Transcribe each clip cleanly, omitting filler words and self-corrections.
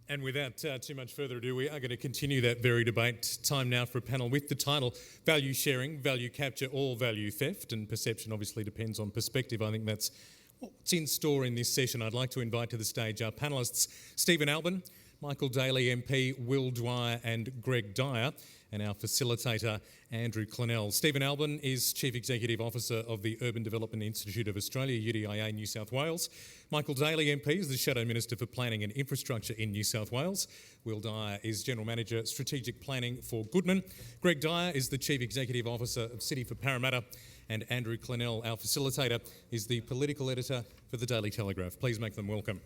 And without too much further ado, we are going to continue that very debate. Time now for a panel with the title Value Sharing, Value Capture or Value Theft. And perception obviously depends on perspective. I think that's what's in store in this session. I'd like to invite to the stage our panellists, Stephen Albin, Michael Daley MP, Will Dwyer and Greg Dyer, and our facilitator, Andrew Clennell. Stephen Albin is Chief Executive Officer of the Urban Development Institute of Australia, UDIA, New South Wales. Michael Daley MP is the Shadow Minister for Planning and Infrastructure in New South Wales. Will Dyer is General Manager, Strategic Planning for Goodman. Greg Dyer is the Chief Executive Officer of City for Parramatta. And Andrew Clennell, our facilitator, is the Political Editor for the Daily Telegraph. Please make them welcome.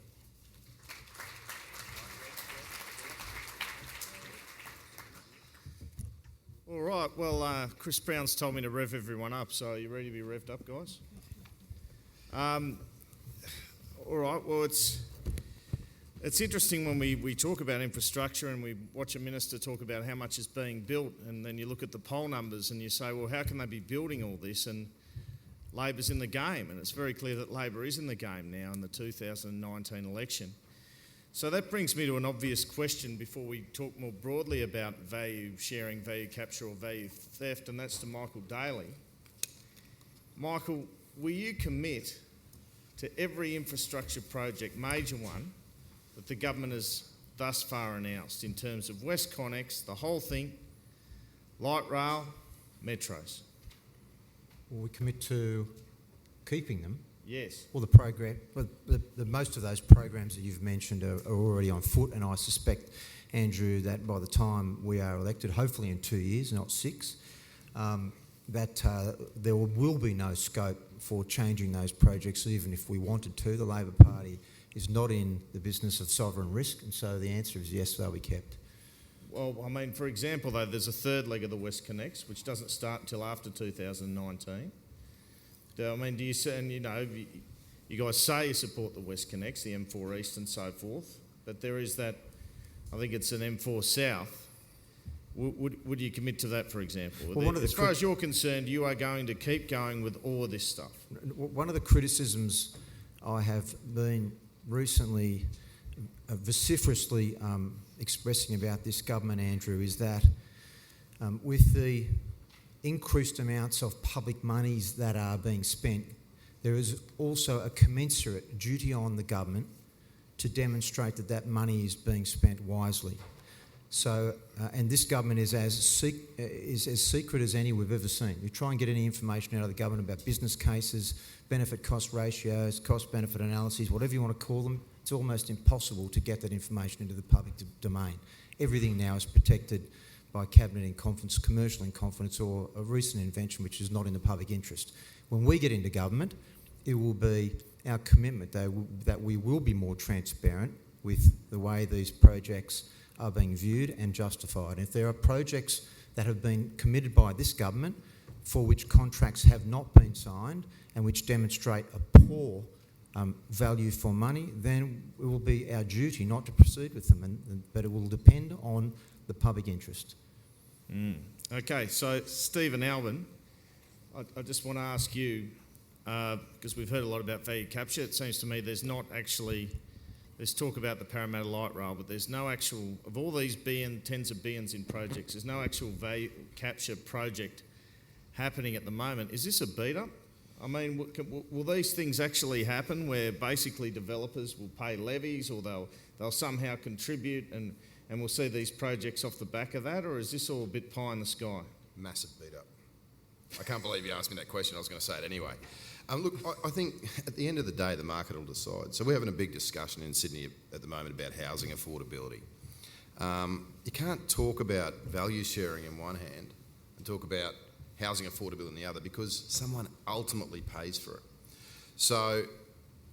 All right, well, Chris Brown's told me to rev everyone up, so are you ready to be revved up, guys? All right, well, it's interesting when we talk about infrastructure and we watch a minister talk about how much is being built, and then you look at the poll numbers and you say, well, how can they be building all this? And Labor's in the game, and it's very clear that Labor is in the game now in the 2019 election. So that brings me to an obvious question before we talk more broadly about value sharing, value capture or value theft, and that's to Michael Daley. Michael, will you commit to every infrastructure project, major one, that the government has thus far announced in terms of WestConnex, the whole thing, light rail, metros? Will we commit to keeping them? Yes. Well, the most of those programs that you've mentioned are already on foot, and I suspect, Andrew, that by the time we are elected, hopefully in 2 years, not 6, that there will be no scope for changing those projects, even if we wanted to. The Labor Party is not in the business of sovereign risk, and so the answer is yes, they'll be kept. Well, I mean, for example, though, there's a third leg of the WestConnex, which doesn't start until after 2019. I mean, do you say, and you know, you guys say you support the WestConnex, the M4 East and so forth, but there is that, I think it's an M4 South. Would you commit to that, for example? Well, as far as you're concerned, you are going to keep going with all of this stuff. One of the criticisms I have been recently vociferously expressing about this government, Andrew, is that with the increased amounts of public monies that are being spent, there is also a commensurate duty on the government to demonstrate that that money is being spent wisely. So, and this government is as secret as any we've ever seen. You try and get any information out of the government about business cases, benefit-cost ratios, cost-benefit analyses, whatever you want to call them, it's almost impossible to get that information into the public domain. Everything now is protected by cabinet in confidence, commercial in confidence, or a recent invention which is not in the public interest. When we get into government, it will be our commitment that we will be more transparent with the way these projects are being viewed and justified. If there are projects that have been committed by this government for which contracts have not been signed and which demonstrate a poor value for money, then it will be our duty not to proceed with them, but it will depend on the public interest. Okay, so Stephen Albin, I just want to ask you, because we've heard a lot about value capture, it seems to me there's talk about the Parramatta light rail, but there's no actual, of all these tens of billions in projects, there's no actual value capture project happening at the moment. Is this a beat-up? I mean, will these things actually happen where basically developers will pay levies or they'll somehow contribute and we'll see these projects off the back of that, or is this all a bit pie in the sky? Massive beat up. I can't believe you asked me that question. I was going to say it anyway. Look, I think at the end of the day, the market will decide. So we're having a big discussion in Sydney at the moment about housing affordability. You can't talk about value sharing in one hand and talk about housing affordability in the other because someone ultimately pays for it. So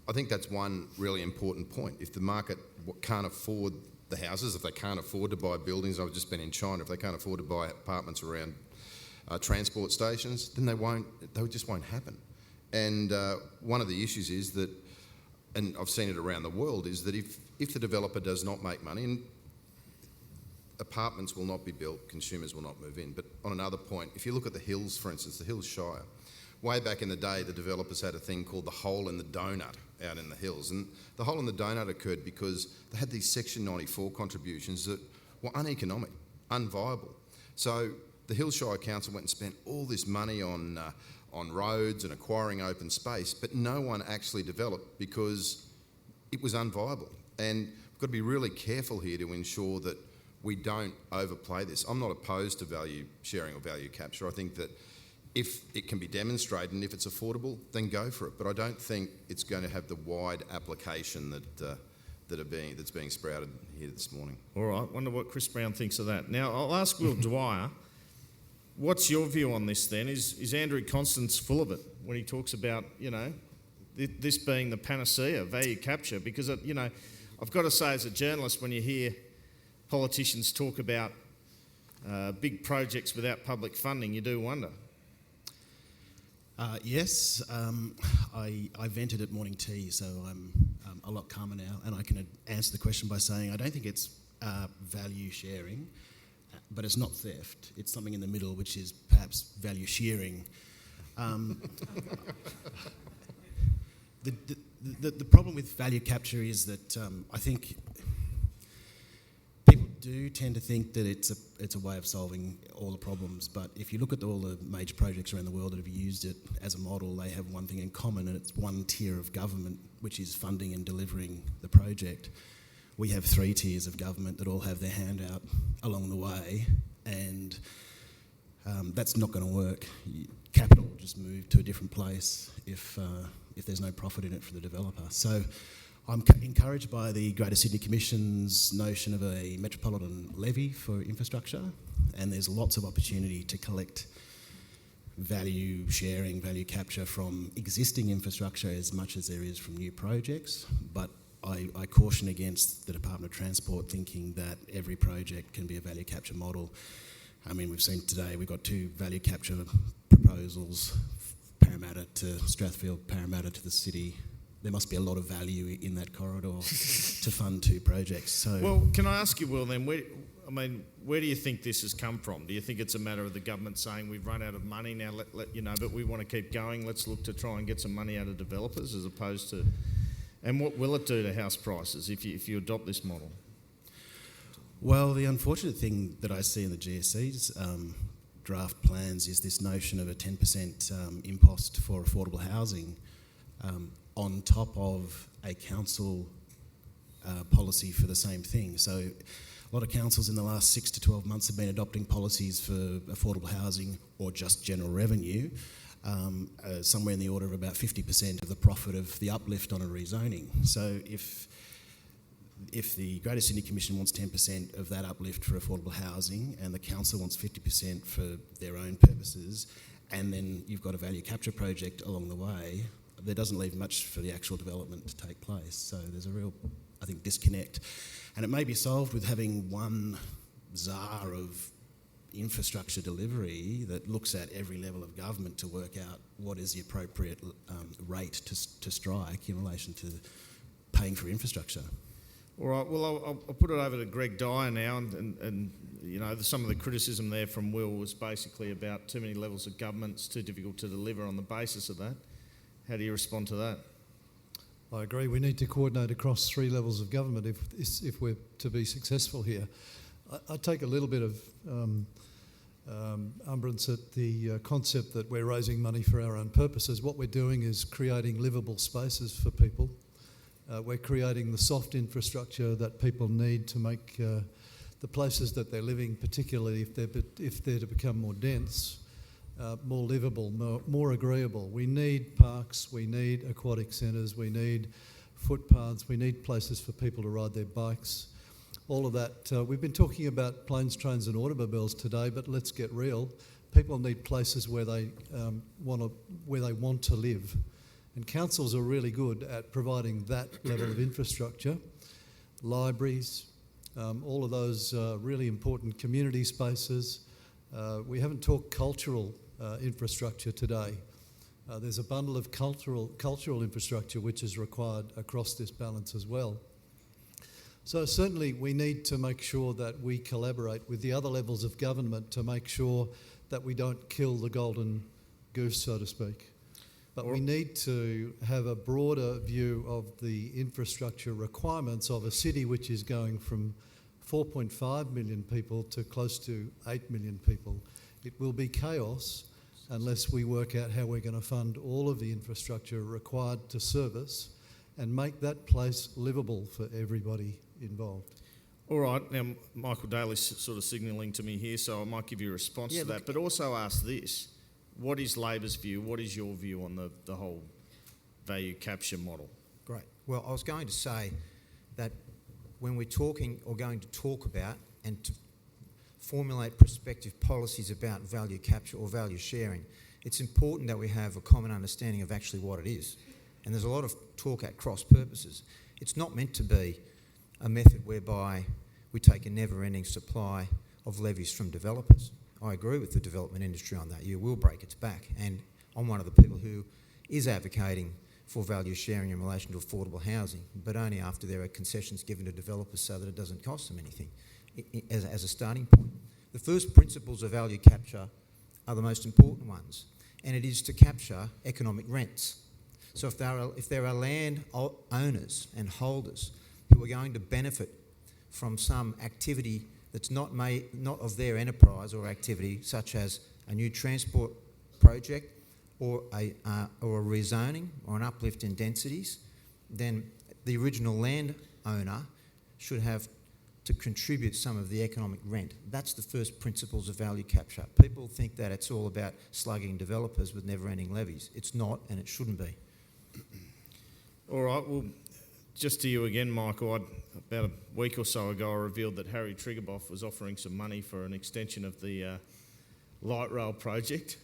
I think that's one really important point. If the market can't afford the houses, if they can't afford to buy buildings, I've just been in China, if they can't afford to buy apartments around transport stations, then they just won't happen. And one of the issues is that, and I've seen it around the world, is that if the developer does not make money, and apartments will not be built, consumers will not move in. But on another point, if you look at the Hills, for instance, the Hills Shire, way back in the day, the developers had a thing called the hole in the donut out in the hills. And the hole in the donut occurred because they had these Section 94 contributions that were uneconomic, unviable. So the Hills Shire Council went and spent all this money on roads and acquiring open space, but no one actually developed because it was unviable. And we've got to be really careful here to ensure that we don't overplay this. I'm not opposed to value sharing or value capture. I think that if it can be demonstrated and if it's affordable, then go for it. But I don't think it's going to have the wide application that's being sprouted here this morning. All right, wonder what Chris Brown thinks of that. Now, I'll ask Will Dwyer, what's your view on this then? Is Andrew Constance full of it when he talks about, this being the panacea, value capture? Because, I've got to say as a journalist, when you hear politicians talk about big projects without public funding, you do wonder. Yes, I vented at morning tea, so I'm a lot calmer now, and I can answer the question by saying I don't think it's value sharing, but it's not theft. It's something in the middle, which is perhaps value sharing. The problem with value capture is that I think people do tend to think that it's a way of solving all the problems, but if you look at all the major projects around the world that have used it as a model, they have one thing in common, and it's one tier of government, which is funding and delivering the project. We have 3 tiers of government that all have their hand out along the way, and that's not going to work. Capital will just move to a different place if there's no profit in it for the developer. So I'm encouraged by the Greater Sydney Commission's notion of a metropolitan levy for infrastructure, and there's lots of opportunity to collect value sharing, value capture from existing infrastructure as much as there is from new projects. But I caution against the Department of Transport thinking that every project can be a value capture model. I mean, we've seen today, we've got 2 value capture proposals, Parramatta to Strathfield, Parramatta to the city. There must be a lot of value in that corridor to fund 2 projects. So, well, can I ask you, Will, then, where do you think this has come from? Do you think it's a matter of the government saying we've run out of money now, but we want to keep going, let's look to try and get some money out of developers, as opposed to... And what will it do to house prices if you adopt this model? Well, the unfortunate thing that I see in the GSC's draft plans is this notion of a 10% impost for affordable housing on top of a council policy for the same thing. So a lot of councils in the last 6 to 12 months have been adopting policies for affordable housing or just general revenue, somewhere in the order of about 50% of the profit of the uplift on a rezoning. So if the Greater Sydney Commission wants 10% of that uplift for affordable housing and the council wants 50% for their own purposes, and then you've got a value capture project along the way, there doesn't leave much for the actual development to take place. So there's a real, I think, disconnect. And it may be solved with having one czar of infrastructure delivery that looks at every level of government to work out what is the appropriate rate to strike in relation to paying for infrastructure. All right, well, I'll put it over to Greg Dyer now, and some of the criticism there from Will was basically about too many levels of government, it's too difficult to deliver on the basis of that. How do you respond to that? I agree. We need to coordinate across 3 levels of government if we're to be successful here. I take a little bit of umbrance at the concept that we're raising money for our own purposes. What we're doing is creating livable spaces for people. We're creating the soft infrastructure that people need to make the places that they're living, particularly if they're to become more dense, more livable, more agreeable. We need parks, we need aquatic centres, we need footpaths, we need places for people to ride their bikes. All of that. We've been talking about planes, trains and automobiles today, but let's get real. People need places where they want to live. And councils are really good at providing that level of infrastructure. Libraries, all of those really important community spaces. We haven't talked cultural infrastructure today. There's a bundle of cultural infrastructure which is required across this balance as well. So certainly we need to make sure that we collaborate with the other levels of government to make sure that we don't kill the golden goose, so to speak. But we need to have a broader view of the infrastructure requirements of a city which is going from 4.5 million people to close to 8 million people. It will be chaos unless we work out how we're going to fund all of the infrastructure required to service and make that place livable for everybody involved. All right, now Michael Daley's sort of signalling to me here, so I might give you a response to that, but also ask this. What is Labor's view? What is your view on the whole value capture model? Great. Well, I was going to say that when we're talking or going to talk about and to formulate prospective policies about value capture or value sharing, it's important that we have a common understanding of actually what it is. And there's a lot of talk at cross purposes. It's not meant to be a method whereby we take a never-ending supply of levies from developers. I agree with the development industry on that. You will break its back. And I'm one of the people who is advocating for value sharing in relation to affordable housing, but only after there are concessions given to developers so that it doesn't cost them anything as a starting point. The first principles of value capture are the most important ones, and it is to capture economic rents. So if there are land owners and holders who are going to benefit from some activity that's not of their enterprise or activity, such as a new transport project or a rezoning or an uplift in densities, then the original land owner should have to contribute some of the economic rent. That's the first principles of value capture. People think that it's all about slugging developers with never-ending levies. It's not, and it shouldn't be. All right, well, just to you again, Michael, about a week or so ago I revealed that Harry Triguboff was offering some money for an extension of the light rail project.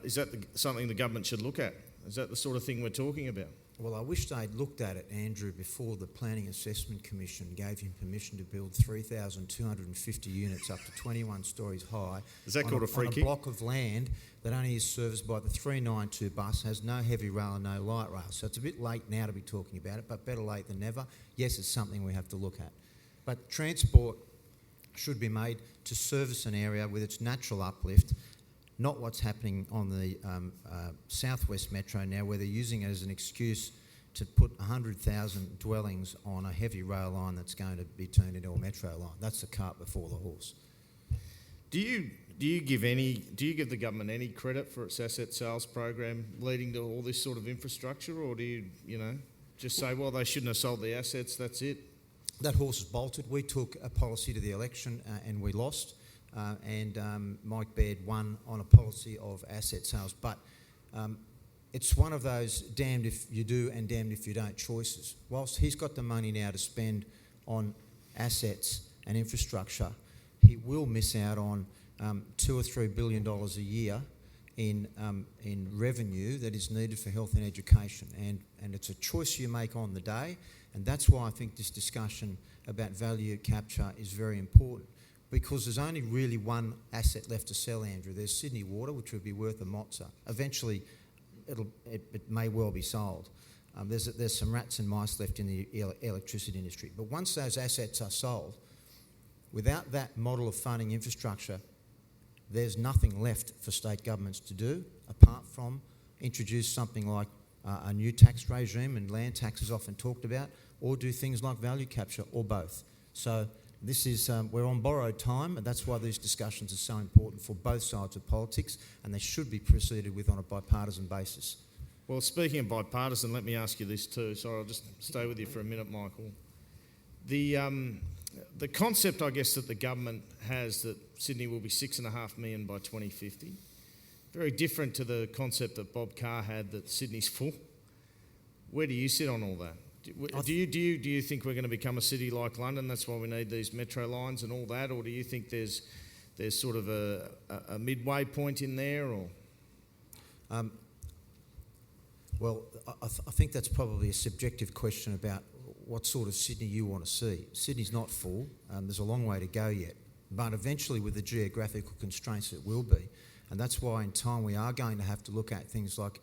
Is that something the government should look at? Is that the sort of thing we're talking about? Well, I wish they'd looked at it, Andrew, before the Planning Assessment Commission gave him permission to build 3,250 units up to 21 stories high. Is that called a free kick? On a block of land that only is serviced by the 392 bus, has no heavy rail and no light rail. So it's a bit late now to be talking about it, but better late than never. Yes, it's something we have to look at. But transport should be made to service an area with its natural uplift, not what's happening on the southwest metro now, where they're using it as an excuse to put 100,000 dwellings on a heavy rail line that's going to be turned into a metro line. That's the cart before the horse. Do you give the government any credit for its asset sales program leading to all this sort of infrastructure, or do you just say, well, they shouldn't have sold the assets, that's it? That horse is bolted. We took a policy to the election and we lost. And Mike Baird won on a policy of asset sales. But it's one of those damned if you do and damned if you don't choices. Whilst he's got the money now to spend on assets and infrastructure, he will miss out on $2 or $3 billion a year in revenue that is needed for health and education. And it's a choice you make on the day. And that's why I think this discussion about value capture is very important. Because there's only really one asset left to sell, Andrew. There's Sydney Water, which would be worth a mozza. Eventually, it may well be sold. There's some rats and mice left in the electricity industry. But once those assets are sold, without that model of funding infrastructure, there's nothing left for state governments to do apart from introduce something like a new tax regime, and land tax is often talked about, or do things like value capture, or both. So this is, we're on borrowed time, and that's why these discussions are so important for both sides of politics, and they should be proceeded with on a bipartisan basis. Well, speaking of bipartisan, let me ask you this too. Sorry, I'll just stay with you for a minute, Michael. The concept, I guess, that the government has that Sydney will be 6.5 million by 2050, very different to the concept that Bob Carr had that Sydney's full. Where do you sit on all that? Do you think we're going to become a city like London? That's why we need these metro lines and all that, or do you think there's sort of a midway point in there, or? Well, I think that's probably a subjective question about what sort of Sydney you want to see. Sydney's not full. There's a long way to go yet, but eventually, with the geographical constraints, it will be, and that's why in time we are going to have to look at things like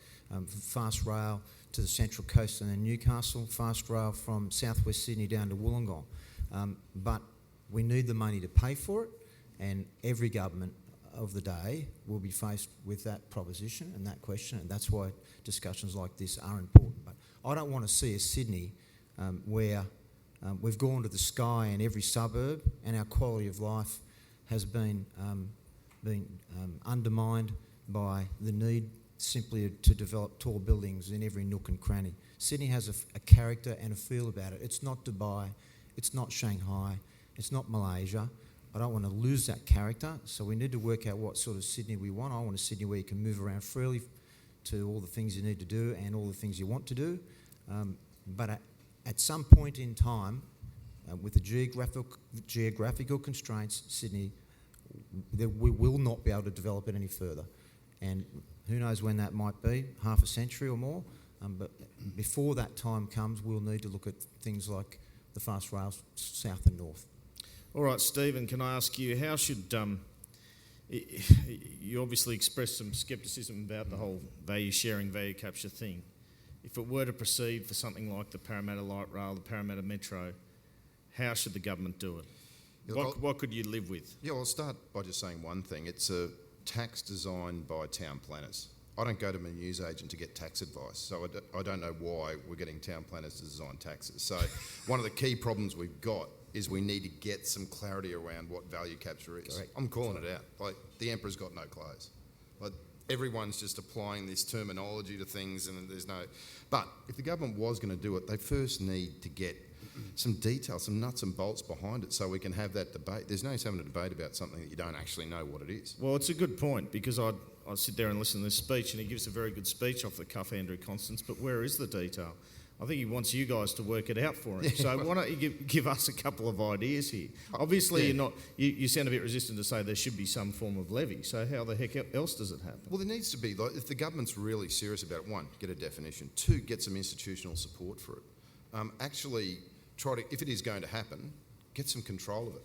fast rail to the Central Coast and then Newcastle, fast rail from southwest Sydney down to Wollongong. But we need the money to pay for it, and every government of the day will be faced with that proposition and that question, and that's why discussions like this are important. But I don't want to see a Sydney where we've gone to the sky in every suburb and our quality of life has been undermined by the need simply to develop tall buildings in every nook and cranny. Sydney has a character and a feel about it. It's not Dubai, it's not Shanghai, it's not Malaysia. I don't want to lose that character, so we need to work out what sort of Sydney we want. I want a Sydney where you can move around freely to all the things you need to do and all the things you want to do. But at some point in time, with the geographical constraints, Sydney, we will not be able to develop it any further. And who knows when that might be, half a century or more. But before that time comes, we'll need to look at things like the fast rail south and north. All right, Stephen, can I ask you, how should... you obviously expressed some scepticism about the whole value sharing, value capture thing. If it were to proceed for something like the Parramatta Light Rail, the Parramatta Metro, how should the government do it? What could you live with? Yeah, well, I'll start by just saying one thing. It's a tax designed by town planners. I don't go to my newsagent to get tax advice, so I don't know why we're getting town planners to design taxes. So one of the key problems we've got is we need to get some clarity around what value capture is. Correct. I'm calling it out. Like, the emperor's got no clothes. Like, everyone's just applying this terminology to things and there's no... But if the government was going to do it, they first need to get some detail, some nuts and bolts behind it so we can have that debate. There's no use having a debate about something that you don't actually know what it is. Well, it's a good point, because I sit there and listen to this speech, and he gives a very good speech off the cuff, Andrew Constance, but where is the detail? I think he wants you guys to work it out for him. So why don't you give us a couple of ideas here? Obviously, you're not. You sound a bit resistant to say there should be some form of levy. So how the heck else does it happen? Well, there needs to be, like, if the government's really serious about it, one, get a definition. Two, get some institutional support for it. Actually, try to, if it is going to happen, get some control of it.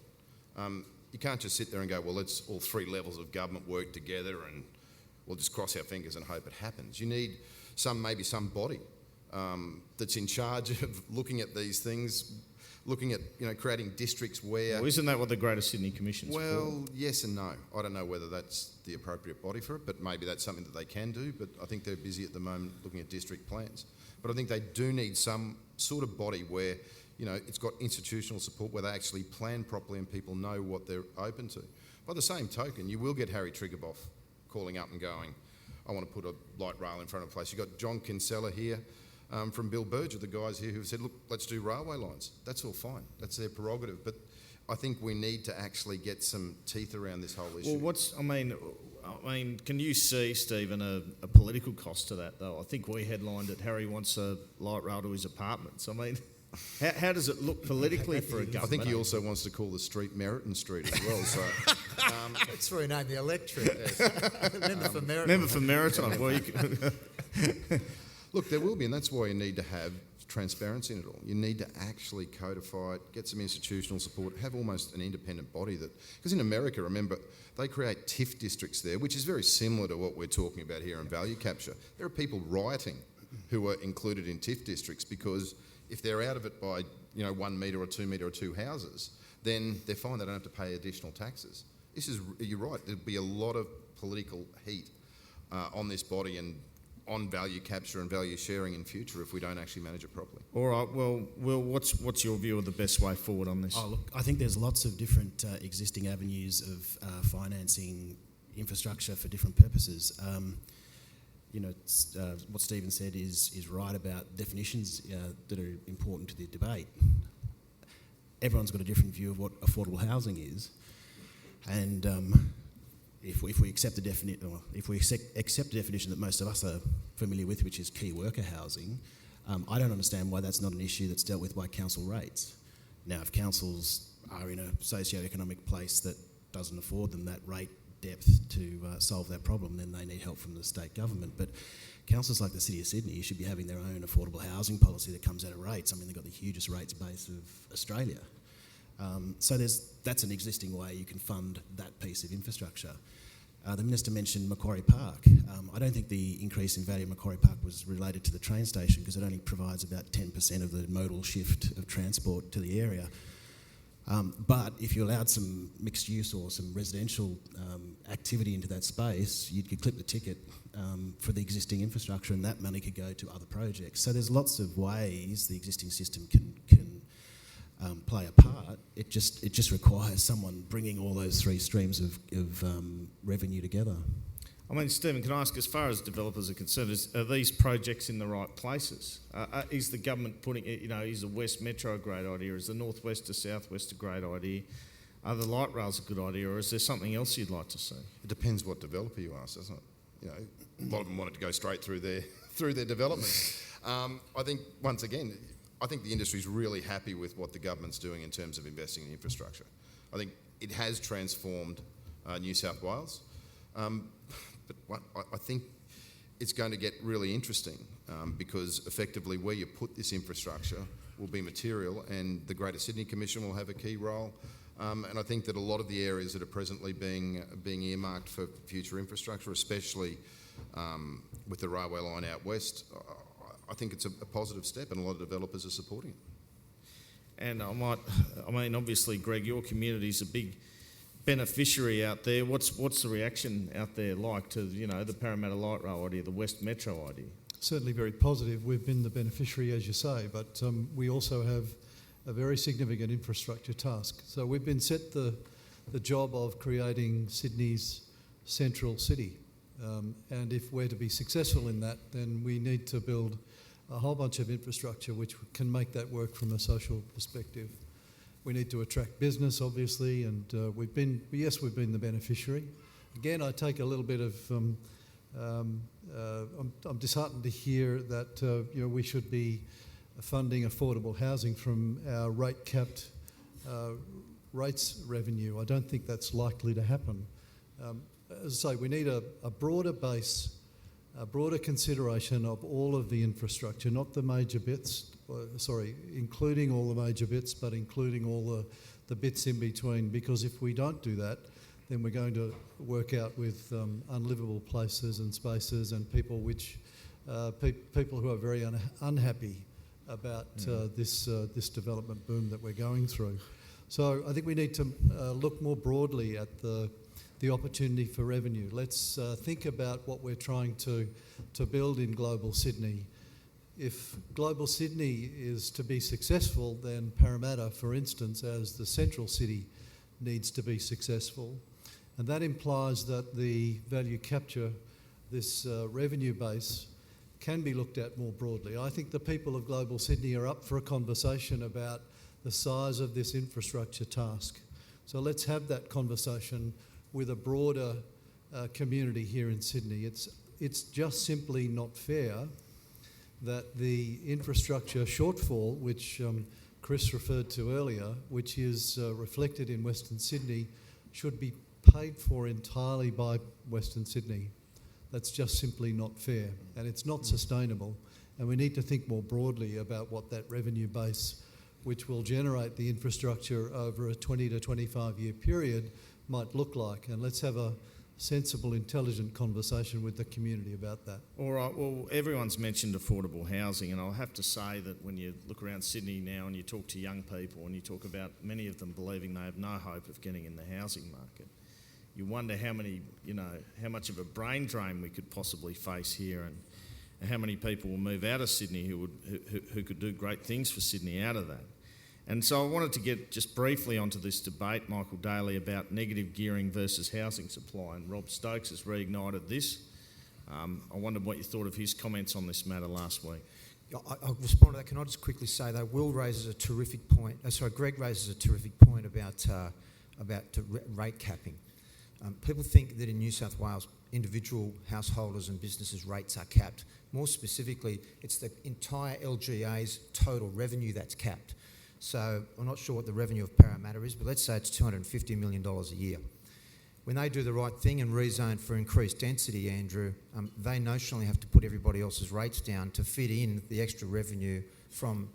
You can't just sit there and go, well, let's all three levels of government work together and we'll just cross our fingers and hope it happens. You need maybe some body that's in charge of looking at these things, looking at, creating districts where... Well, isn't that what the Greater Sydney Commission's for? Well, yes and no. I don't know whether that's the appropriate body for it, but maybe that's something that they can do. But I think they're busy at the moment looking at district plans. But I think they do need some sort of body where, it's got institutional support, where they actually plan properly and people know what they're open to. By the same token, you will get Harry Triggerboff calling up and going, I want to put a light rail in front of a place. You've got John Kinsella here from Bill Burge, the guys here who've said, look, let's do railway lines. That's all fine. That's their prerogative. But I think we need to actually get some teeth around this whole issue. Well, can you see, Stephen, a political cost to that, though? I think we headlined it, Harry wants a light rail to his apartments. How does it look politically for a government? I think he also wants to call the street Meriton Street as well. So Let's rename the electorate. Member for Meriton. Member for Meriton. Well, look, there will be, and that's why you need to have transparency in it all. You need to actually codify it, get some institutional support, have almost an independent body that... Because in America, remember, they create TIF districts there, which is very similar to what we're talking about here in value capture. There are people rioting who are included in TIF districts because if they're out of it by 1 metre or 2 metre or two houses, then they're fine, they don't have to pay additional taxes. You're right, there'll be a lot of political heat on this body and on value capture and value sharing in future if we don't actually manage it properly. All right, well, Will, what's your view of the best way forward on this? Oh, look, I think there's lots of different existing avenues of financing infrastructure for different purposes. What Stephen said is right about definitions that are important to the debate. Everyone's got a different view of what affordable housing is, and if we accept the definition that most of us are familiar with, which is key worker housing, I don't understand why that's not an issue that's dealt with by council rates. Now, if councils are in a socio-economic place that doesn't afford them that rate depth to solve that problem, then they need help from the state government. But councils like the City of Sydney should be having their own affordable housing policy that comes out of rates. They've got the hugest rates base of Australia. So that's an existing way you can fund that piece of infrastructure. The Minister mentioned Macquarie Park. I don't think the increase in value of Macquarie Park was related to the train station because it only provides about 10% of the modal shift of transport to the area. But if you allowed some mixed use or some residential activity into that space, you could clip the ticket for the existing infrastructure, and that money could go to other projects. So there's lots of ways the existing system can play a part. It just requires someone bringing all those three streams of revenue together. I mean, Stephen, can I ask, as far as developers are concerned, are these projects in the right places? Is the government putting, is the West Metro a great idea? Is the Northwest to Southwest a great idea? Are the light rails a good idea, or is there something else you'd like to see? It depends what developer you ask, doesn't it? A lot of them want it to go straight through their development. I think, once again, the industry's really happy with what the government's doing in terms of investing in infrastructure. I think it has transformed New South Wales. But I think it's going to get really interesting because effectively where you put this infrastructure will be material, and the Greater Sydney Commission will have a key role. And I think that a lot of the areas that are presently being earmarked for future infrastructure, especially with the railway line out west, I think it's a positive step, and a lot of developers are supporting it. And obviously, Greg, your community's a big beneficiary out there. What's the reaction out there like to the Parramatta Light Rail idea, the West Metro idea? Certainly very positive. We've been the beneficiary, as you say, but we also have a very significant infrastructure task. So we've been set the job of creating Sydney's central city. And if we're to be successful in that, then we need to build a whole bunch of infrastructure which can make that work from a social perspective. We need to attract business, obviously, and we've been the beneficiary. Again, I take a little bit of, I'm disheartened to hear that we should be funding affordable housing from our rate-capped rates revenue. I don't think that's likely to happen. As I say, we need a broader base, a broader consideration of all of the infrastructure, not the major bits, including all the major bits, but including all the bits in between, because if we don't do that, then we're going to work out with unlivable places and spaces and people people who are very unhappy about this development boom that we're going through. So I think we need to look more broadly at the opportunity for revenue. Let's think about what we're trying to build in global Sydney. If global Sydney is to be successful, then Parramatta, for instance, as the central city, needs to be successful. And that implies that the value capture, this revenue base, can be looked at more broadly. I think the people of global Sydney are up for a conversation about the size of this infrastructure task. So let's have that conversation with a broader community here in Sydney. It's just simply not fair that the infrastructure shortfall, which Chris referred to earlier, which is reflected in Western Sydney, should be paid for entirely by Western Sydney. That's just simply not fair, and it's not sustainable. And we need to think more broadly about what that revenue base, which will generate the infrastructure over a 20 to 25 year period, might look like. And let's have a sensible, intelligent conversation with the community about that. All right, well, everyone's mentioned affordable housing, and I'll have to say that when you look around Sydney now and you talk to young people and you talk about many of them believing they have no hope of getting in the housing market, you wonder how much of a brain drain we could possibly face here, and how many people will move out of Sydney who could do great things for Sydney out of that. And so I wanted to get just briefly onto this debate, Michael Daley, about negative gearing versus housing supply, and Rob Stokes has reignited this. I wondered what you thought of his comments on this matter last week. I'll respond to that. Can I just quickly say that Greg raises a terrific point about rate capping. People think that in New South Wales, individual householders and businesses' rates are capped. More specifically, it's the entire LGA's total revenue that's capped. So I'm not sure what the revenue of Parramatta is, but let's say it's $250 million a year. When they do the right thing and rezone for increased density, Andrew, they notionally have to put everybody else's rates down to fit in the extra revenue from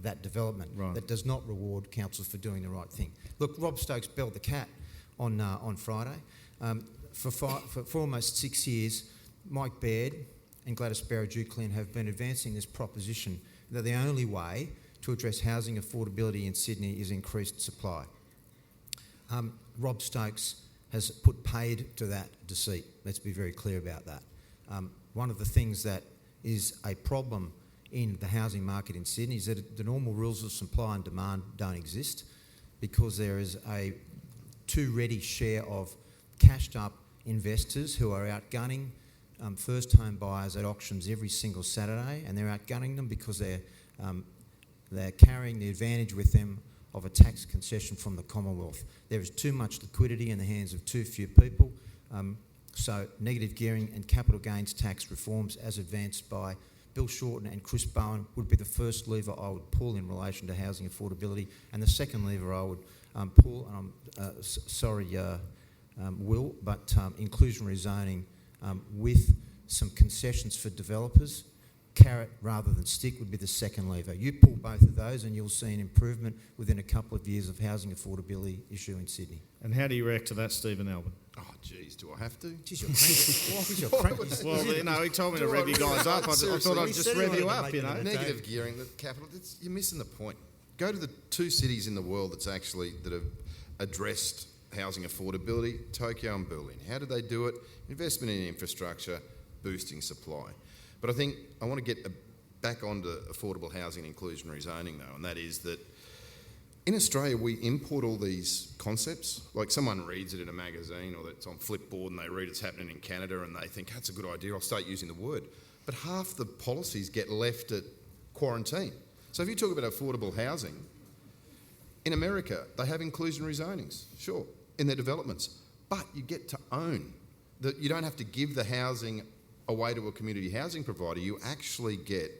that development. Right. That does not reward councils for doing the right thing. Look, Rob Stokes belled the cat on Friday. For almost 6 years, Mike Baird and Gladys Berejiklian have been advancing this proposition that the only way to address housing affordability in Sydney is increased supply. Rob Stokes has put paid to that deceit. Let's be very clear about that. One of the things that is a problem in the housing market in Sydney is that the normal rules of supply and demand don't exist because there is a too ready share of cashed up investors who are outgunning first home buyers at auctions every single Saturday, and they're outgunning them because they're carrying the advantage with them of a tax concession from the Commonwealth. There is too much liquidity in the hands of too few people, so negative gearing and capital gains tax reforms as advanced by Bill Shorten and Chris Bowen would be the first lever I would pull in relation to housing affordability, and the second lever I would pull, and I'm Will, but inclusionary zoning with some concessions for developers, carrot rather than stick would be the second lever. You pull both of those and you'll see an improvement within a couple of years of housing affordability issue in Sydney. And how do you react to that, Stephen Albin? Oh, geez, do I have to? Geez, you're cranky. Well, you know, he told me to Do I rev you really? guys up. I Seriously, thought I'd we just said he rev wanted you to up, make you it know. a Negative gearing, the capital, you're missing the point. Go to the two cities in the world that have addressed housing affordability, Tokyo and Berlin. How did they do it? Investment in infrastructure, boosting supply. But I think I want to get back onto affordable housing and inclusionary zoning though, and that is that in Australia we import all these concepts. Like someone reads it in a magazine or it's on Flipboard and they read it's happening in Canada and they think that's a good idea, I'll start using the word. But half the policies get left at quarantine. So if you talk about affordable housing, in America they have inclusionary zonings, sure, in their developments, but you get to own. You don't have to give the housing away to a community housing provider, you actually get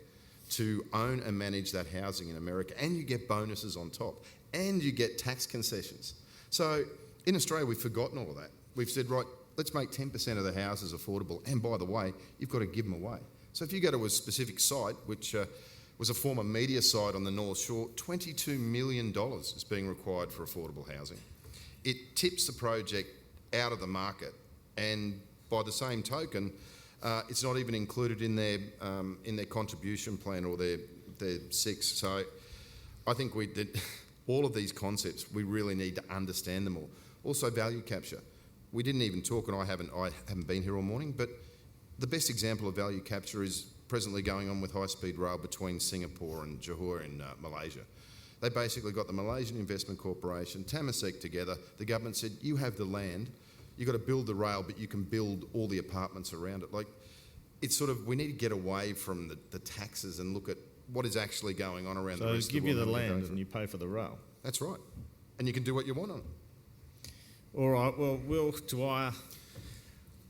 to own and manage that housing in America, and you get bonuses on top, and you get tax concessions. So in Australia, we've forgotten all of that. We've said, right, let's make 10% of the houses affordable, and by the way, you've got to give them away. So if you go to a specific site, which was a former media site on the North Shore, $22 million is being required for affordable housing. It tips the project out of the market, and by the same token, it's not even included in their contribution plan or their six. So I think all of these concepts, we really need to understand them all. Also value capture. We didn't even talk, and I haven't been here all morning, but the best example of value capture is presently going on with high-speed rail between Singapore and Johor in Malaysia. They basically got the Malaysian Investment Corporation, Temasek together. The government said, you have the land, you've got to build the rail, but you can build all the apartments around it. Like, it's sort of, we need to get away from the taxes and look at what is actually going on around the rest of the world. So give you the land and you pay for the rail. That's right. And you can do what you want on it. All right, well, Will, Dwyer,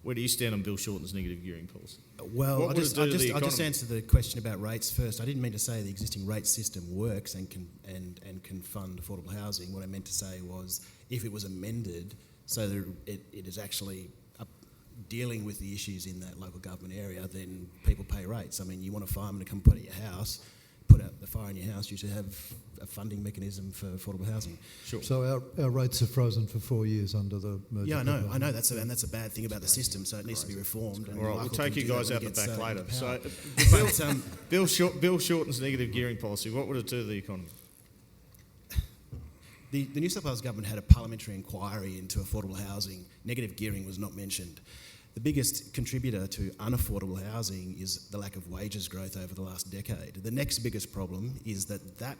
where do you stand on Bill Shorten's negative gearing policy? Well, What I'll would it just, do I'll to the just, I'll just economy? answer the question about rates first. I didn't mean to say the existing rate system works and can fund affordable housing. What I meant to say was if it was amended so that it is actually dealing with the issues in that local government area, then people pay rates. I mean, you want a fireman to come put out your house, put out the fire in your house, you should have a funding mechanism for affordable housing. Sure. So our rates are frozen for 4 years under the merger. Yeah, I know. That's a bad thing about the system. So it needs to be reformed. And All right, we'll Michael take can you do that guys when out he the gets, back later. into So, power. Bill Shorten's negative gearing policy, what would it do to the economy? The New South Wales government had a parliamentary inquiry into affordable housing. Negative gearing was not mentioned. The biggest contributor to unaffordable housing is the lack of wages growth over the last decade. The next biggest problem is that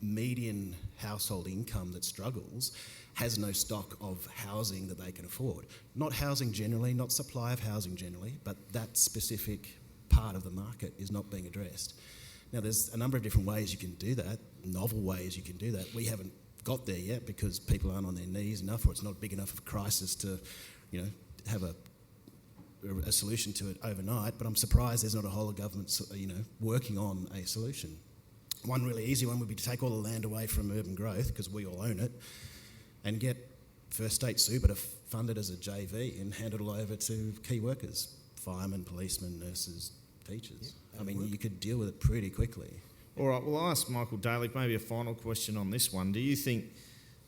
median household income that struggles has no stock of housing that they can afford. Not housing generally, not supply of housing generally, but that specific part of the market is not being addressed. Now, there's a number of different ways you can do that, novel ways you can do that. We haven't got there yet because people aren't on their knees enough, or it's not big enough of a crisis to, have a solution to it overnight. But I'm surprised there's not a whole of government, working on a solution. One really easy one would be to take all the land away from urban growth, because we all own it, and get First State Super to fund it as a JV and hand it all over to key workers, firemen, policemen, nurses, teachers. I mean, you could deal with it pretty quickly. All right, well, I'll ask Michael Daley maybe a final question on this one. Do you think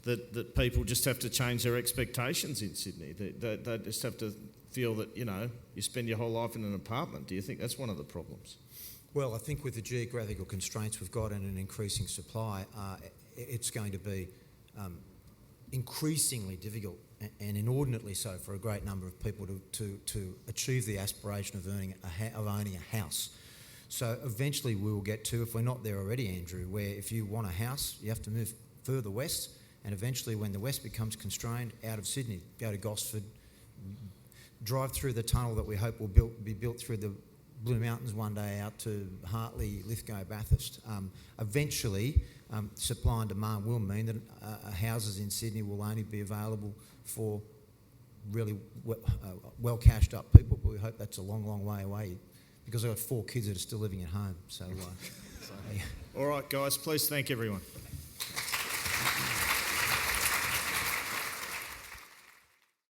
that people just have to change their expectations in Sydney? They just have to feel that, you spend your whole life in an apartment. Do you think that's one of the problems? Well, I think with the geographical constraints we've got and an increasing supply, it's going to be increasingly difficult and inordinately so for a great number of people to achieve the aspiration of owning a house. So eventually we will get to, if we're not there already, Andrew, where if you want a house, you have to move further west, and eventually when the west becomes constrained, out of Sydney, go to Gosford, drive through the tunnel that we hope will be built through the Blue Mountains one day out to Hartley, Lithgow, Bathurst. Eventually, supply and demand will mean that houses in Sydney will only be available for really well cashed up people, but we hope that's a long, long way away, because I've got 4 kids that are still living at home. So, yeah. All right, guys, please thank everyone.